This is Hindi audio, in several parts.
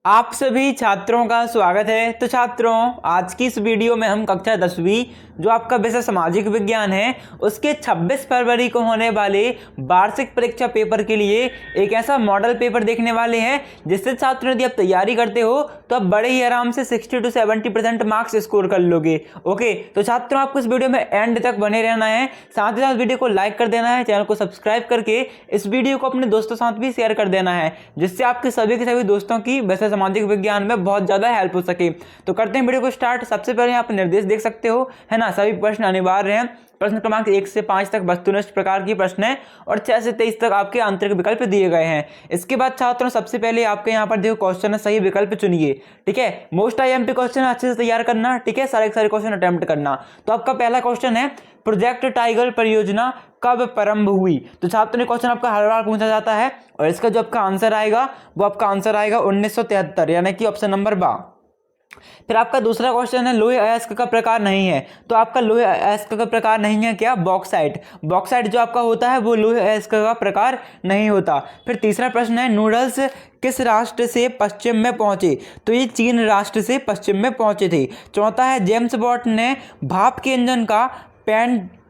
आप सभी छात्रों का स्वागत है। तो छात्रों, आज की इस वीडियो में हम कक्षा 10वीं जो आपका विषय सामाजिक विज्ञान है उसके 26 फरवरी को होने वाले वार्षिक परीक्षा पेपर के लिए एक ऐसा मॉडल पेपर देखने वाले हैं जिससे छात्रों यदि आप तैयारी करते हो तो आप बड़े ही आराम से 60 to 70% मार्क्स स्कोर कर लोगे। ओके, तो छात्रों आपको इस वीडियो में एंड तक बने रहना है, साथ ही साथ वीडियो को लाइक कर देना है, चैनल को सब्सक्राइब करके इस वीडियो को अपने दोस्तों साथ भी शेयर कर देना है जिससे आपके सभी के सभी दोस्तों की वैसे सामाजिक विज्ञान में बहुत ज़्यादा हेल्प हो सके। तो करते हैं वीडियो को स्टार्ट। सबसे पहले यहाँ पर निर्देश देख सकते हो, है ना। सभी प्रश्न अनिवार्य हैं। प्रश्न क्रमांक 1 से 5 तक वस्तुनिष्ठ प्रकार की प्रश्न है और 6 से 23 तक आपके आंतरिक विकल्प दिए गए हैं। इसके बाद छात्रों सबसे पहले आपके यहाँ पर देखो क्वेश्चन है, सही विकल्प चुनिए। ठीक है, मोस्ट आईएमपी क्वेश्चन अच्छे से तैयार करना। ठीक है, सारे क्वेश्चन अटेम्प्ट करना। तो आपका पहला क्वेश्चन है, प्रोजेक्ट टाइगर परियोजना कब प्रारंभ हुई। तो छात्रों ने क्वेश्चन आपका हर बार पूछा जाता है और इसका जो आपका आंसर आएगा वो आपका आंसर आएगा 1973, यानी कि ऑप्शन नंबर बा। फिर आपका दूसरा क्वेश्चन है, लोहे अयस्क का प्रकार नहीं है। तो आपका लोहे अयस्क का प्रकार नहीं है क्या, बॉक्साइट। बॉक्साइट जो आपका होता है वो लोहे अयस्क का प्रकार नहीं होता। फिर तीसरा प्रश्न है, नूडल्स किस राष्ट्र से पश्चिम में पहुंचे। तो ये चीन राष्ट्र से पश्चिम में पहुंचे थे। चौथा है, जेम्स वॉट ने भाप के इंजन का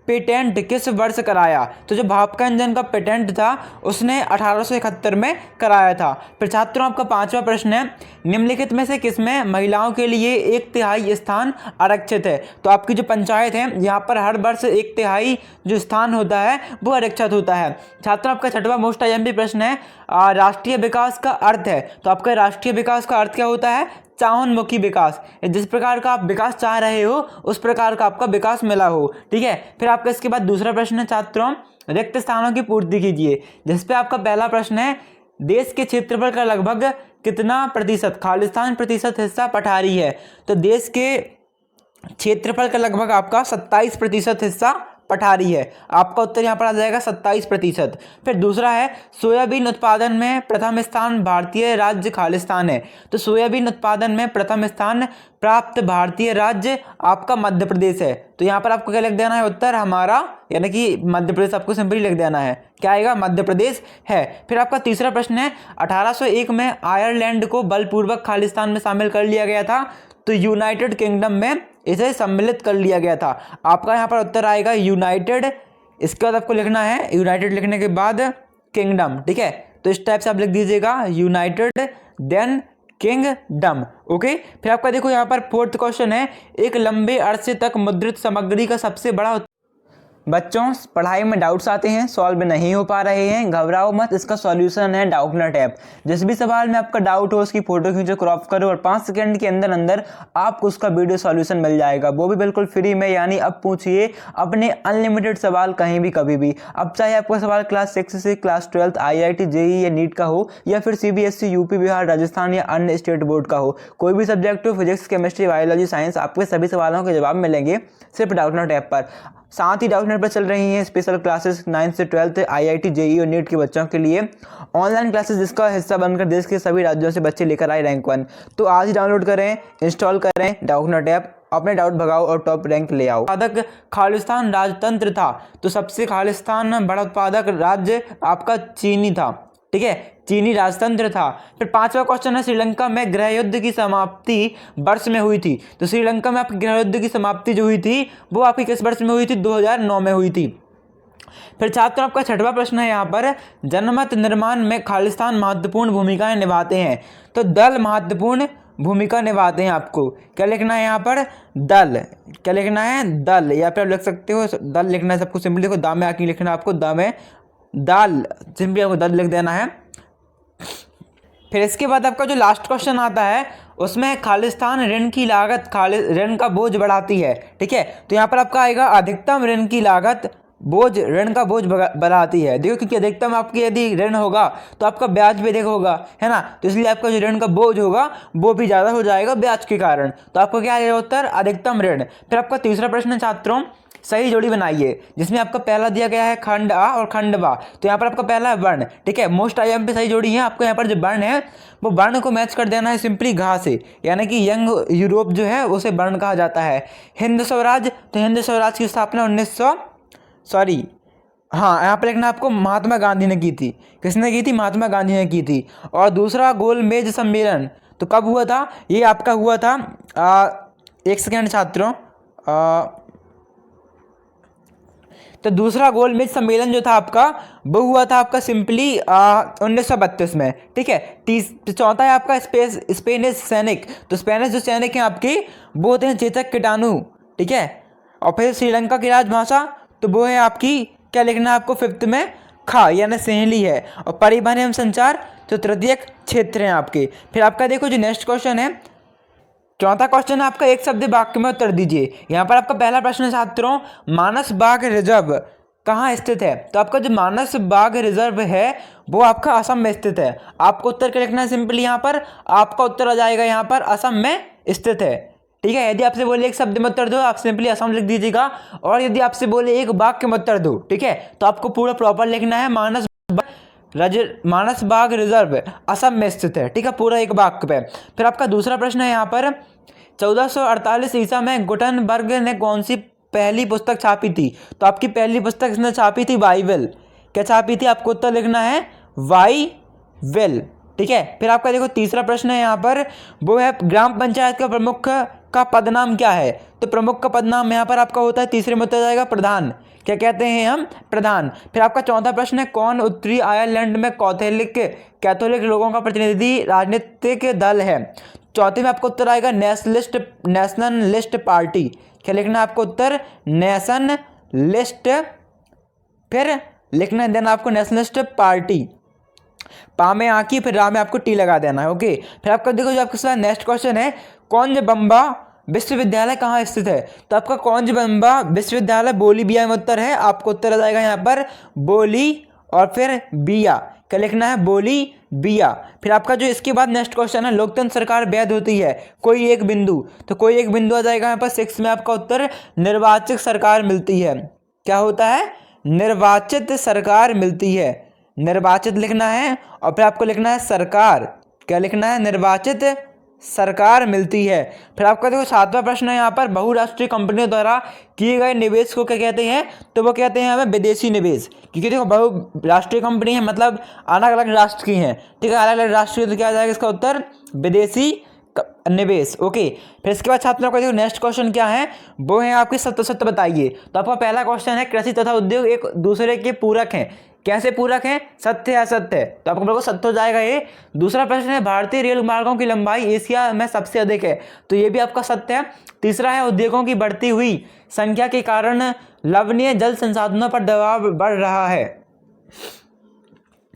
पेटेंट किस वर्ष कराया। तो जो भाप का इंजन का पेटेंट था उसने 1871 में कराया था। फिर छात्रों आपका पांचवा प्रश्न है, निम्नलिखित में से किसमें महिलाओं के लिए 1/3 स्थान आरक्षित है। तो आपकी जो पंचायत है यहाँ पर हर वर्ष 1/3 जो स्थान होता है वो आरक्षित होता है। छात्रों आपका छठवां मोस्ट आईएमपी प्रश्न है, राष्ट्रीय विकास का अर्थ है। तो आपका राष्ट्रीय विकास का अर्थ क्या होता है, चाहोन्मुखी विकास। जिस प्रकार का आप विकास चाह रहे हो उस प्रकार का आपका विकास मिला हो। ठीक है, फिर आपका इसके बाद दूसरा प्रश्न है, छात्रों रिक्त स्थानों की पूर्ति कीजिए। जिस पे आपका पहला प्रश्न है, देश के क्षेत्रफल का लगभग कितना प्रतिशत खालिस्तान प्रतिशत हिस्सा पठारी है। तो देश के क्षेत्रफल का लगभग आपका 27% हिस्सा पठारी है। आपका उत्तर यहाँ पर आ जाएगा 27%। फिर दूसरा है, सोयाबीन उत्पादन में प्रथम स्थान भारतीय राज्य खालिस्तान है। तो सोयाबीन उत्पादन में प्रथम स्थान प्राप्त भारतीय राज्य आपका मध्य प्रदेश है। तो यहाँ पर आपको क्या लिख देना है, उत्तर हमारा यानी कि मध्य प्रदेश आपको सिंपली लिख देना है, क्या आएगा, मध्य प्रदेश है। फिर आपका तीसरा प्रश्न है, 1801 में आयरलैंड को बलपूर्वक खालिस्तान में शामिल कर लिया गया था। तो यूनाइटेड किंगडम में इसे सम्मिलित कर लिया गया था। आपका यहाँ पर उत्तर आएगा यूनाइटेड। इसके बाद आपको लिखना है, यूनाइटेड लिखने के बाद किंगडम। ठीक है, तो इस टाइप से आप लिख दीजिएगा, यूनाइटेड देन किंगडम। ओके, फिर आपका देखो यहाँ पर फोर्थ क्वेश्चन है, एक लंबे अरसे तक मुद्रित सामग्री का सबसे बड़ा। बच्चों पढ़ाई में डाउट्स आते हैं, सॉल्व नहीं हो पा रहे हैं, घबराओ मत, इसका सॉल्यूशन है डाउटनट ऐप। जिस भी सवाल में आपका डाउट हो उसकी फोटो खींचो, क्रॉप करो और 5 सेकंड के अंदर अंदर आपको उसका वीडियो सॉल्यूशन मिल जाएगा, वो भी बिल्कुल फ्री में। यानी अब पूछिए अपने अनलिमिटेड सवाल कहीं भी कभी भी। अब चाहे आपका सवाल क्लास 6 से क्लास 12 IIT JEE या नीट का हो या फिर CBSE यूपी बिहार राजस्थान या अन्य स्टेट बोर्ड का हो, कोई भी सब्जेक्ट हो, फिजिक्स केमिस्ट्री बायोलॉजी साइंस, आपके सभी सवालों के जवाब मिलेंगे सिर्फ डाउटनट ऐप पर। साथ ही डाउटनट पर चल रही हैं स्पेशल क्लासेस 9 से 12 IIT JEE और नीट के बच्चों के लिए ऑनलाइन क्लासेस, जिसका हिस्सा बनकर देश के सभी राज्यों से बच्चे लेकर आए रैंक 1। तो आज ही डाउनलोड करें, इंस्टॉल करें डाउटनट ऐप, अपने डाउट भगाओ और टॉप रैंक ले आओ। उत्पादक खालिस्तान राजतंत्र था। तो सबसे खालिस्तान बड़ा उत्पादक राज्य आपका चीनी था। ठीक है, चीनी राजतंत्र था। फिर पांचवा क्वेश्चन है, श्रीलंका में गृह युद्ध की समाप्ति वर्ष में हुई थी। तो श्रीलंका में आपकी गृह युद्ध की समाप्ति जो हुई थी वो आपकी किस वर्ष में हुई थी, 2009 में हुई थी। फिर छात्रों आपका छठवां प्रश्न है यहाँ पर, जनमत निर्माण में खालिस्तान महत्वपूर्ण भूमिकाएं निभाते हैं। तो दल महत्वपूर्ण भूमिका निभाते हैं। आपको क्या लिखना है यहाँ पर, दल। क्या लिखना है, दल, या फिर आप लिख सकते हो दल लिखना है, सबको सिंपली लिखो, दामे आके लिखना है आपको, दामे दाल, सिंपली आपको दल लिख देना है। फिर इसके बाद आपका जो लास्ट क्वेश्चन आता है उसमें खालिस्तान ऋण की लागत ऋण का बोझ बढ़ाती है। ठीक है, तो यहाँ पर आपका आएगा अधिकतम ऋण की लागत ऋण का बोझ बढ़ाती है। देखो, क्योंकि अधिकतम आपकी यदि ऋण होगा तो आपका ब्याज भी अधिक होगा, है ना। तो इसलिए आपका जो ऋण का बोझ होगा वो भी ज़्यादा हो जाएगा ब्याज के कारण। तो आपको क्या आएगा उत्तर, अधिकतम ऋण। फिर आपका तीसरा प्रश्न छात्रों, सही जोड़ी बनाइए, जिसमें आपका पहला दिया गया है खंड आ और खंड बा। तो यहाँ पर आपका पहला है वर्ण। ठीक है, मोस्ट आईएमपी सही जोड़ी है। आपको यहाँ पर जो वर्ण है वो वर्ण को मैच कर देना है सिंपली घा से, यानी कि यंग यूरोप जो है उसे वर्ण कहा जाता है। हिंद स्वराज, तो हिंद स्वराज की स्थापना 1900 हाँ, यहाँ पर लिखना आपको महात्मा गांधी ने की थी। किसने की थी, महात्मा गांधी ने की थी। और दूसरा गोलमेज सम्मेलन, तो कब हुआ था? ये आपका हुआ था एक सेकेंड छात्रों, तो दूसरा गोलमेज सम्मेलन जो था आपका वो हुआ था आपका सिंपली 1932 में, ठीक है। चौथा है आपका स्पेनिश सैनिक, तो स्पेनिश जो सैनिक हैं आपके वो होते हैं चेतक कीटाणु, ठीक है। और फिर श्रीलंका की राजभाषा तो वो है आपकी, क्या लिखना है आपको 5th में, खा यानी सहेली है। और परिवहन एवं संचार जो तृतीयक क्षेत्र हैं आपके। फिर आपका देखो जो नेक्स्ट क्वेश्चन है, चौथा क्वेश्चन है आपका एक शब्द वाक्य में उत्तर दीजिए। यहाँ पर आपका पहला प्रश्न है छात्रों, मानस बाघ रिजर्व कहाँ स्थित है? तो आपका जो मानस बाघ रिजर्व है वो आपका असम में स्थित है। आपको उत्तर क्या लिखना है? सिंपली यहाँ पर आपका उत्तर आ जाएगा यहाँ पर असम में स्थित है, ठीक है। यदि आपसे बोले एक शब्द में उत्तर दो, आप सिंपली असम लिख दीजिएगा। और यदि आपसे बोले एक वाक्य में उत्तर दो, ठीक है, तो आपको पूरा प्रॉपर लिखना है मानस बाघ रिजर्व असम में स्थित है, ठीक है, पूरा एक वाक्य पे। फिर आपका दूसरा प्रश्न है यहाँ पर, 1448 ईसा में गुटनबर्ग ने कौन सी पहली पुस्तक छापी थी? तो आपकी पहली पुस्तक इसने छापी थी बाइबल। क्या छापी थी? आपको उत्तर लिखना है बाइबल, ठीक है। फिर आपका देखो तीसरा प्रश्न है यहाँ पर, वो है ग्राम पंचायत का प्रमुख का पदनाम क्या है? तो प्रमुख का पदनाम यहाँ पर आपका होता है, तीसरे में उत्तर जाएगा प्रधान। क्या कहते हैं हम? प्रधान। फिर आपका चौथा प्रश्न है, कौन उत्तरी आयरलैंड में कैथोलिक लोगों का प्रतिनिधि राजनीतिक दल है? चौथे में आपको उत्तर आएगा नेशनलिस्ट पार्टी। क्या लिखना है आपको उत्तर? नेशनलिस्ट, फिर लिखना है देना आपको नेशनलिस्ट पार्टी। पा में आकी, फिर रा में आपको टी लगा देना है, ओके। फिर आपका देखो जो आपके साथ नेक्स्ट क्वेश्चन है, कौंजबंबा विश्वविद्यालय कहाँ स्थित है? तो आपका कौंजबंबा विश्वविद्यालय बोलीविया में उत्तर है। आपको उत्तर आ जाएगा यहाँ पर बोली और फिर बिया। क्या लिखना है? बोलीविया। फिर आपका जो इसके बाद नेक्स्ट क्वेश्चन है, लोकतंत्र सरकार वैध होती है कोई एक बिंदु। तो कोई एक बिंदु आ जाएगा यहाँ पर 6 में आपका उत्तर निर्वाचित सरकार मिलती है। क्या होता है? निर्वाचित सरकार मिलती है, निर्वाचित लिखना है। और फिर आपको लिखना है सरकार। क्या लिखना है? निर्वाचित सरकार मिलती है। फिर आपका देखो 7वां प्रश्न है यहाँ पर, बहुराष्ट्रीय कंपनियों द्वारा किए गए निवेश को क्या कहते हैं? तो वो कहते हैं हमें विदेशी निवेश, क्योंकि देखो बहुराष्ट्रीय कंपनी है मतलब अलग अलग राष्ट्र की हैं, ठीक है। अलग अलग राष्ट्र की, तो क्या आ जाएगा इसका उत्तर? विदेशी निवेश, ओके। फिर इसके बाद छात्रों का देखो नेक्स्ट क्वेश्चन क्या है, वो है आपके सत्य बताइए। तो आपका पहला क्वेश्चन है, कृषि तथा उद्योग एक दूसरे के पूरक हैं, कैसे पूरक हैं? सत्य है असत्य, तो आपको बिल्कुल सत्य हो जाएगा ये। दूसरा प्रश्न है, भारतीय रेल मार्गों की लंबाई एशिया में सबसे अधिक है, तो ये भी आपका सत्य है। तीसरा है, उद्योगों की बढ़ती हुई संख्या के कारण लवणीय जल संसाधनों पर दबाव बढ़ रहा है,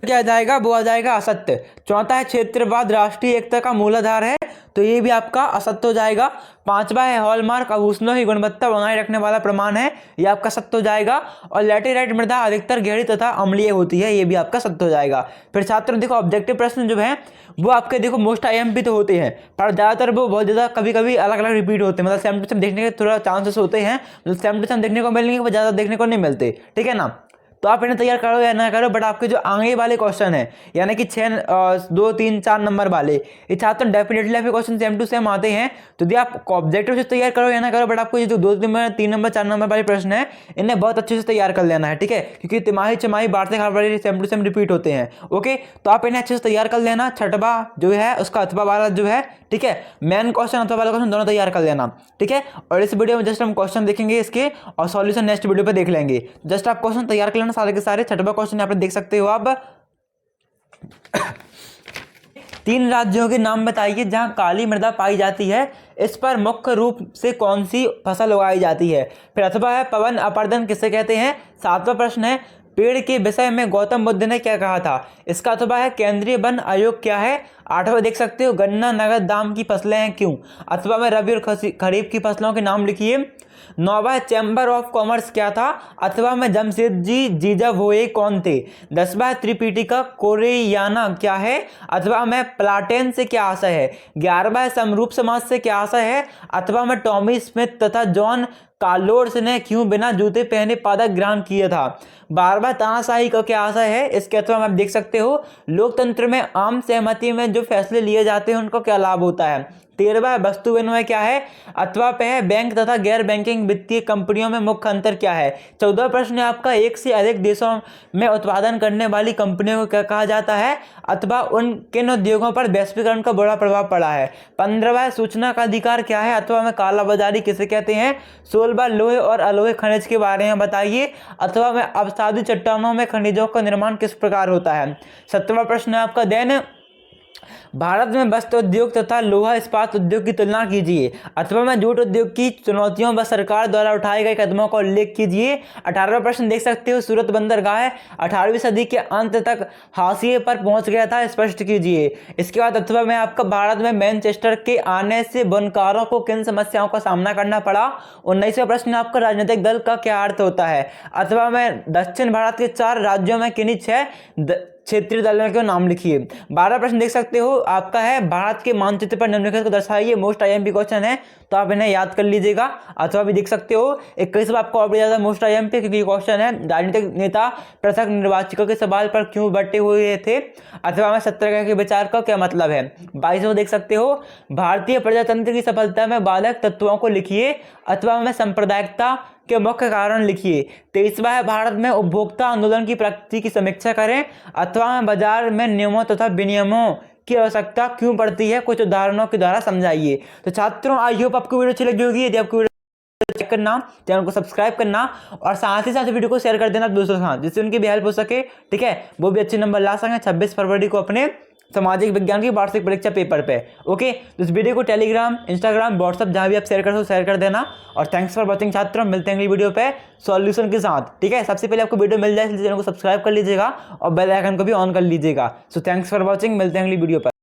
क्या आ जाएगा? वो आ जाएगा असत्य। चौथा है, क्षेत्रवाद राष्ट्रीय एकता का मूलाधार है, तो ये भी आपका असत्य हो जाएगा। पांचवा है, हॉलमार्क आभूषणों की गुणवत्ता बनाए रखने वाला प्रमाण है, ये आपका सत्य हो जाएगा। और लैटेराइट मृदा अधिकतर गहरी तथा अम्लीय होती है, ये भी आपका सत्य हो जाएगा। फिर छात्र देखो ऑब्जेक्टिव प्रश्न जो है वो आपके देखो मोस्ट IMP तो होते हैं, पर ज़्यादातर वो बहुत ज़्यादा कभी कभी अलग अलग रिपीट होते हैं, मतलब सेम टू सेम देखने के थोड़ा चांसेस होते हैं, मतलब सेम टू सेम देखने को मिलेंगे वो ज़्यादा देखने को नहीं मिलते, ठीक है ना। तो आप इन्हें तैयार करो या ना करो, बट आपके जो आगे वाले क्वेश्चन है यानी कि 6, 2, 3, 4 नंबर वाले, ये छात्र डेफिनेटली आपके क्वेश्चन सेम टू सेम आते हैं। तो यदि आप ऑब्जेक्टिव से तैयार करो या ना करो, बट आपको ये जो 2 नंबर, 3 नंबर, 4 नंबर वाले प्रश्न है इन्हें बहुत अच्छे से तैयार कर लेना है, ठीक है, क्योंकि तिमाही, छमाही, वार्षिक हर वाले सेम टू सेम रिपीट होते हैं, ओके। तो आप इन्हें अच्छे से तैयार कर लेना। छठवा जो है उसका अथवा वाला जो है, ठीक है, मेन क्वेश्चन अथवा वाला क्वेश्चन दोनों तैयार कर लेना, ठीक है। और इस वीडियो में जस्ट हम क्वेश्चन देखेंगे इसके और सॉल्यूशन नेक्स्ट वीडियो पे देख लेंगे। जस्ट आप क्वेश्चन तैयार कर लेना सारे के सारे। छठवा क्वेश्चन यहाँ पे देख सकते हो आप, 3 राज्यों के नाम बताइए जहां काली मृदा पाई जाती है, इस पर मुख्य रूप से कौन सी फसल उगाई जाती है। फिर अथवा है, पवन अपर्दन किसे कहते हैं। 7वां प्रश्न है, पेड़ के विषय में गौतम बुद्ध ने क्या कहा था, इसका अथवा है केंद्रीय वन आयोग क्या है। 8वां देख सकते हो, गन्ना नगद दाम की फसलें हैं क्यों। अथवा में रबी और खरीफ की फसलों के नाम लिखिए। 9वां चैम्बर ऑफ कॉमर्स क्या था। अथवा में जमशेदजी जीजाभोये कौन थे। 10वां त्रिपिटिका कोरेयाना क्या है। अथवा में प्लाटेन से क्या आशय है। 11वां समरूप समाज से क्या आशय है। अथवा में टॉमी स्मिथ तथा जॉन कार्लोस ने क्यों बिना जूते पहने पदक ग्रहण किया था। 12वां तानाशाही का क्या आशय है। इसके अथवा में आप देख सकते हो, लोकतंत्र में आम सहमति में जो फैसले लिए जाते हैं उनको क्या लाभ होता है। 13वां वस्तु विनिमय क्या है अथवा पे है बैंक तथा गैर बैंकिंग वित्तीय कंपनियों में मुख्य अंतर क्या है। 14वां प्रश्न है आपका एक से अधिक देशों में उत्पादन करने वाली कंपनियों को क्या कहा जाता है अथवा उन किन उद्योगों पर वैश्वीकरण का बड़ा प्रभाव पड़ा है। 15वां सूचना का अधिकार क्या है अथवा में काला बाजारी किसे कहते हैं। 16वां लोहे और अलोहे खनिज के बारे में बताइए अथवा में अवसादी चट्टानों में खनिजों का निर्माण किस प्रकार होता है। 17वां प्रश्न है आपका देन भारत में वस्त्र उद्योग तथा लोहा इस्पात उद्योग की तुलना कीजिए अथवा में जूट उद्योग की चुनौतियों व सरकार द्वारा उठाए गए कदमों का उल्लेख कीजिए। 18वां प्रश्न देख सकते हो सूरत बंदरगाह 18वीं सदी के अंत तक हाशिए पर पहुंच गया था, स्पष्ट कीजिए। इसके बाद अथवा में आपका भारत में मैनचेस्टर के आने से बुनकारों को किन समस्याओं का सामना करना पड़ा। 19वां प्रश्न आपका राजनीतिक दल का क्या अर्थ होता है अथवा में दक्षिण भारत के 4 राज्यों में किन्हीं 6 क्षेत्रीय दलों के नाम लिखिए। 12वां प्रश्न देख सकते हो आपका है भारत के मानचित्र पर निम्नलिखित को दर्शाइए। मोस्ट आईएमपी क्वेश्चन है तो आप इन्हें याद कर लीजिएगा अथवा भी देख सकते हो। 21वां आपको और भी ज्यादा मोस्ट आईएमपी क्योंकि क्वेश्चन है राजनीतिक नेता पृथक निर्वाचकों के सवाल पर क्यों बटे हुए थे अथवा में सत्याग्रह के विचार का क्या मतलब है। 22वां देख सकते हो भारतीय प्रजातंत्र की सफलता में बाधक तत्वों को लिखिए अथवा में सांप्रदायिकता के मुख्य कारण लिखिए। 23वां है भारत में उपभोक्ता आंदोलन की प्रगति की समीक्षा करें अथवा में बाजार में नियमों तथा विनियमों की आवश्यकता क्यों पड़ती है, कुछ उदाहरणों के द्वारा समझाइए। तो छात्रों आई होप आपको वीडियो अच्छी लगी होगी। यदि आपको वीडियो लाइक करना, चैनल को सब्सक्राइब करना और साथ ही साथ वीडियो को शेयर कर देना दोस्तों के साथ जिससे उनकी भी हेल्प हो सके, ठीक है, वो भी अच्छे नंबर ला सकें 26 फरवरी को अपने सामाजिक विज्ञान की वार्षिक परीक्षा पेपर पे। ओके, तो इस वीडियो को टेलीग्राम, इंस्टाग्राम, व्हाट्सअप जहां भी आप शेयर कर सो शेयर कर देना। और थैंक्स फॉर वॉचिंग छात्रों, मिलते हैं अगली वीडियो पे सॉल्यूशन के साथ, ठीक है। सबसे पहले आपको वीडियो मिल जाए इसलिए चैनल को सब्सक्राइब कर लीजिएगा और बेल आइकन को भी ऑन कर लीजिएगा। सो थैंक्स फॉर वॉचिंग, मिलते हैं अगली वीडियो पर।